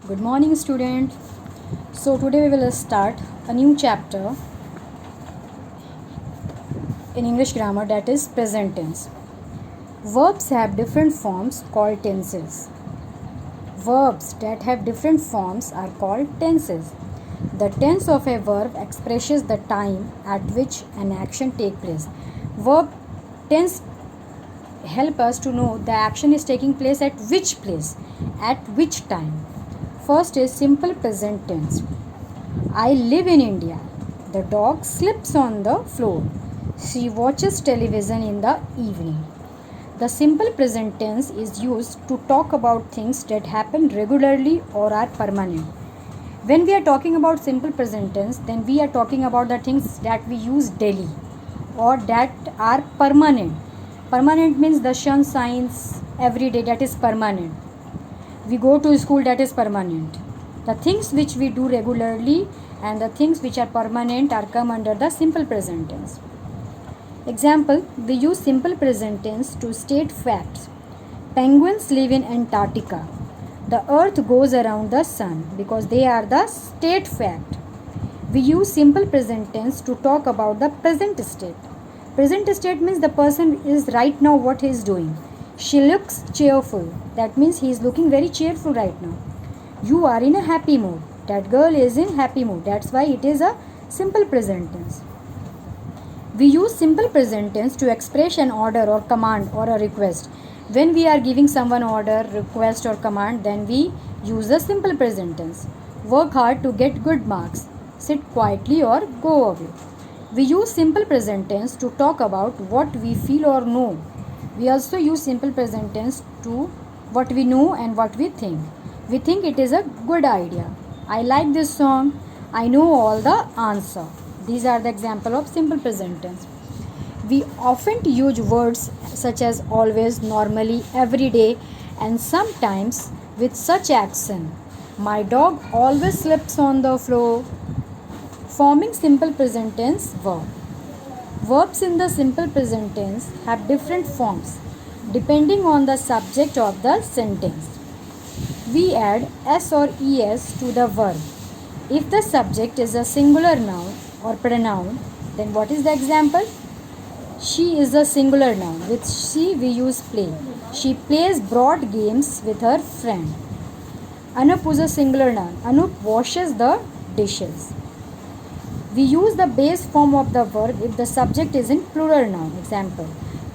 Good morning, student. So today we will start a new chapter in English grammar, that is present tense. Verbs have different forms called tenses. Verbs that have different forms are called tenses. The tense of a verb expresses the time at which an action takes place. Verb tense help us to know the action is taking place at which time. First is simple present tense. I live in India. The dog sleeps on the floor. She watches television in the evening. The simple present tense is used to talk about things that happen regularly or are permanent. When we are talking about simple present tense, then we are talking about the things that we use daily or that are permanent. Permanent means the sun shines every day, that is permanent. We go to school, that is permanent. The things which we do regularly and the things which are permanent are come under the simple present tense. Example, we use simple present tense to state facts. Penguins live in Antarctica. The earth goes around the sun because they are the state fact. We use simple present tense to talk about the present state. Present state means the person is right now what he is doing. She looks cheerful. That means he is looking very cheerful right now. You are in a happy mood. That girl is in happy mood. That's why it is a simple present tense. We use simple present tense to express an order or command or a request. When we are giving someone order, request or command, then we use the simple present tense. Work hard to get good marks. Sit quietly or go away. We use simple present tense to talk about what we feel or know. We also use simple present tense to what we know and what we think. We think it is a good idea. I like this song. I know all the answer. These are the example of simple present tense. We often use words such as always, normally, every day, and sometimes with such action. My dog always sleeps on the floor. Forming simple present tense verb. Verbs in the simple present tense have different forms depending on the subject of the sentence. We add s or es to the verb. If the subject is a singular noun or pronoun, then what is the example? She is a singular noun. With she we use play. She plays board games with her friend. Anup is a singular noun. Anup washes the dishes. We use the base form of the verb if the subject is in plural noun. Example,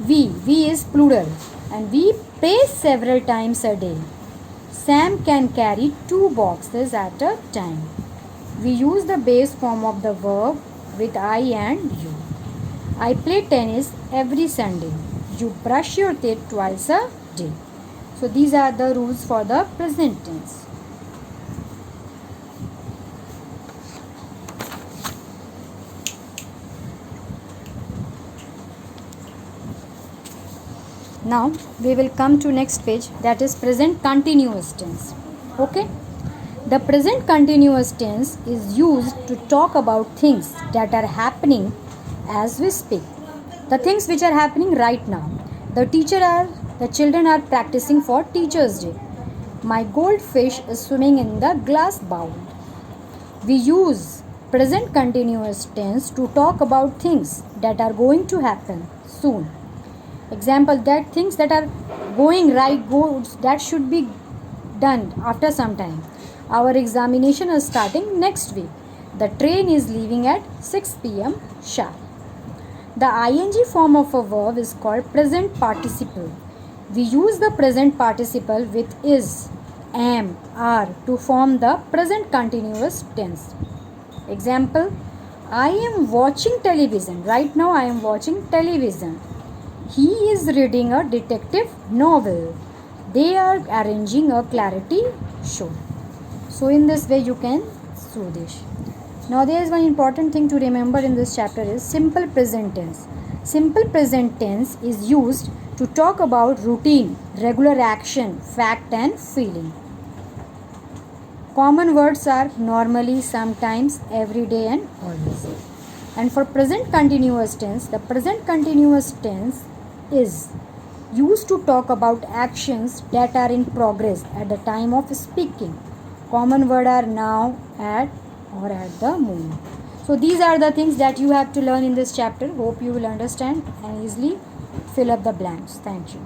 we is plural and we pray several times a day. Sam can carry 2 boxes at a time. We use the base form of the verb with I and you. I play tennis every Sunday. You brush your teeth twice a day. So these are the rules for the present tense. Now we will come to next page, that is present continuous tense. Okay. The present continuous tense is used to talk about things that are happening as we speak. The things which are happening right now. The children are practicing for Teachers' Day. My goldfish is swimming in the glass bowl. We use present continuous tense to talk about things that are going to happen soon. Example, that things that are going right, that should be done after some time. Our examination is starting next week. The train is leaving at 6 p.m. sharp. The ing form of a verb is called present participle. We use the present participle with is, am, are to form the present continuous tense. Example, I am watching television. Right now I am watching television. He is reading a detective novel. They are arranging a clarity show. So in this way you can do this. Now there is one important thing to remember in this chapter is simple present tense. Simple present tense is used to talk about routine, regular action, fact and feeling. Common words are normally, sometimes, every day and always. And for present continuous tense, the present continuous tense is used to talk about actions that are in progress at the time of speaking. Common word are now, at, or at the moment. So these are the things that you have to learn in this chapter. Hope you will understand and easily fill up the blanks. Thank you.